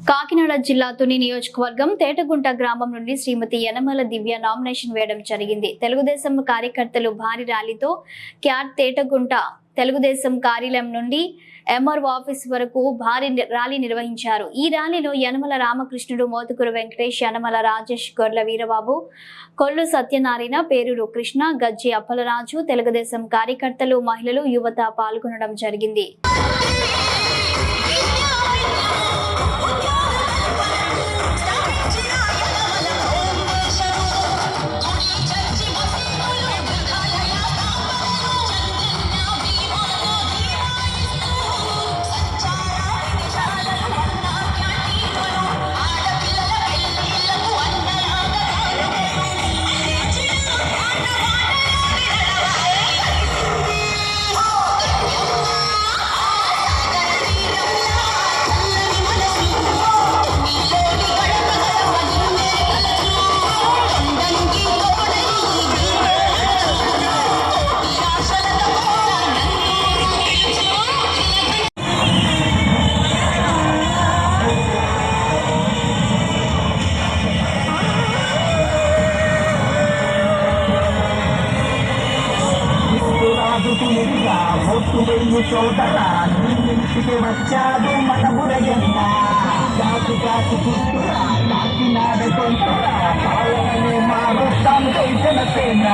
కాకినాడ జిల్లా తుని నియోజకవర్గం తేటగుంట గ్రామం నుండి శ్రీమతి యనమల దివ్య నామినేషన్ వేయడం జరిగింది. తెలుగుదేశం కార్యకర్తలు భారీ ర్యాలీతో క్యాట్ తేటగుంట తెలుగుదేశం కార్యాలయం నుండి ఎంఆర్ఓ ఆఫీస్ వరకు భారీ ర్యాలీ నిర్వహించారు. ఈ ర్యాలీలో యనమల రామకృష్ణుడు, మోతుకూరు వెంకటేష్, యనమల రాజేష్, గొర్ల వీరబాబు, కొల్లు సత్యనారాయణ, పేరూరు కృష్ణ, గజ్జి అప్పలరాజు, తెలుగుదేశం కార్యకర్తలు, మహిళలు, యువత పాల్గొనడం జరిగింది. చోటరా ఇంటికి వచ్చాడు మన బురగన్న కాకు కాకు పుట్టురా కాకినాడ కొంటురా పాలనని మారుస్తాం జనసేన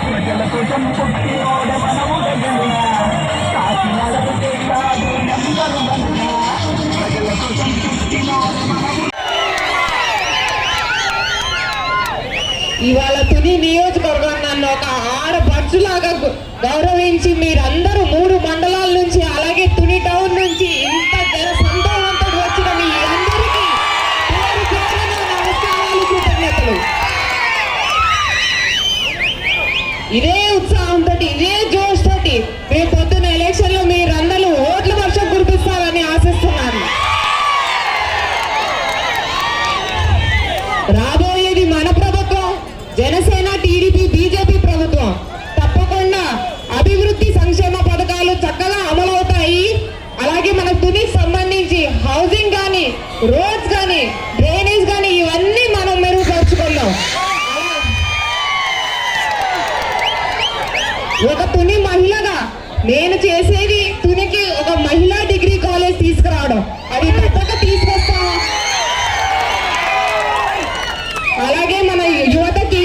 ప్రజల కోసం పుట్టినోడ మన బురగన్న కాకినాడకు చేశాడు నంబరు వన్న ప్రజల కోసం పుట్టినోడ మన. ఇవాళ తుని నియోజకవర్గం నన్ను ఒక ఆడపడుచులాగా గౌరవించి మీరందరూ 3 మండలాల నుంచి అలాగే తుని టౌన్ నుంచి ఇంత జనసందోహంతో వచ్చిన మీ అందరికీ నమస్కారాలు, కృతజ్ఞతలు. ఇదే ఉత్సాహంతో ఇదే జోష్ తోటి రేపు పొద్దున్న ఎలక్షన్ లో మీరందరూ ఓట్ల వర్షం కురిపిస్తారని ఆశిస్తున్నాను. రాబోయేది మన ప్రభుత్వం, జనసేన, టీడీపీ, బీజేపీ ప్రభుత్వం. తప్పకుండా అభివృద్ధి సంక్షేమ పథకాలు చక్కగా అమలవుతాయి. అలాగే మన తునికి సంబంధించి హౌసింగ్ కానీ, రోడ్స్ కానీ, డ్రైనేజ్ కానీ ఇవన్నీ మనం మెరుగుపరుచుకుందాం. ఒక తుని మహిళగా నేను చేసేది తునికి ఒక మహిళా డిగ్రీ కాలేజ్ తీసుకురావడం, అది పెద్దగా తీసుకొస్తాం. అలాగే మన యువతకి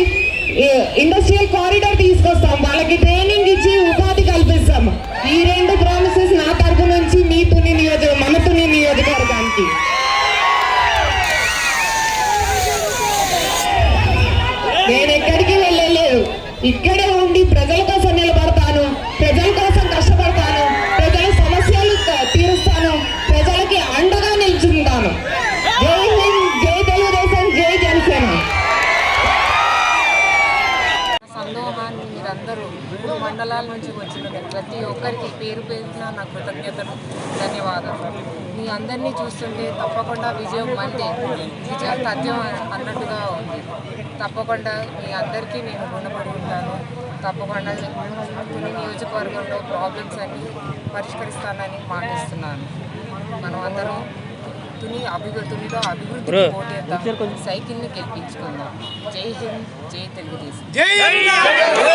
ఇండస్ట్రియల్ కారిడార్ తీసుకొస్తాం, వాళ్ళకి ట్రైనింగ్ ఇచ్చి ఉపాధి కల్పిస్తాం. ఈ 2 ప్రామిసెస్ నా తరపు నుంచి మీ తుని మన తుని నియోజకవర్గానికి. నేను ఎక్కడికి వెళ్ళలేదు, ఇక్కడే ఉండి ప్రజల కోసం నిలబడతాను, ప్రజల కోసం కష్టపడతాను, ప్రజల సమస్యలు తీరుస్తాను, ప్రజలకి అండగా నిల్చుంటాను. జై హింద్, జై తెలుగుదేశం, జై జనసేన. సందోహాన్ని మీరందరూ 3 మండలాల నుంచి వచ్చిన ప్రతి ఒక్కరికి పేరు పేరున నా కృతజ్ఞతలు, ధన్యవాదాలు. మీ అందరినీ చూస్తుంటే తప్పకుండా విజయం మందే, విజయం తథ్యం అన్నట్టుగా ఉంది. తప్పకుండా మీ అందరికీ నేను రుణపడి ఉంటాను. తప్పకుండా తుని నియోజకవర్గంలో ప్రాబ్లమ్స్ అన్ని పరిష్కరిస్తానని మాటిస్తున్నాను. మనం అందరం తునిలో అభివృద్ధి పోటీ సైకిల్ని గెలిపించుకుందాం. జై హింద్, జై తెలుగుదేశం.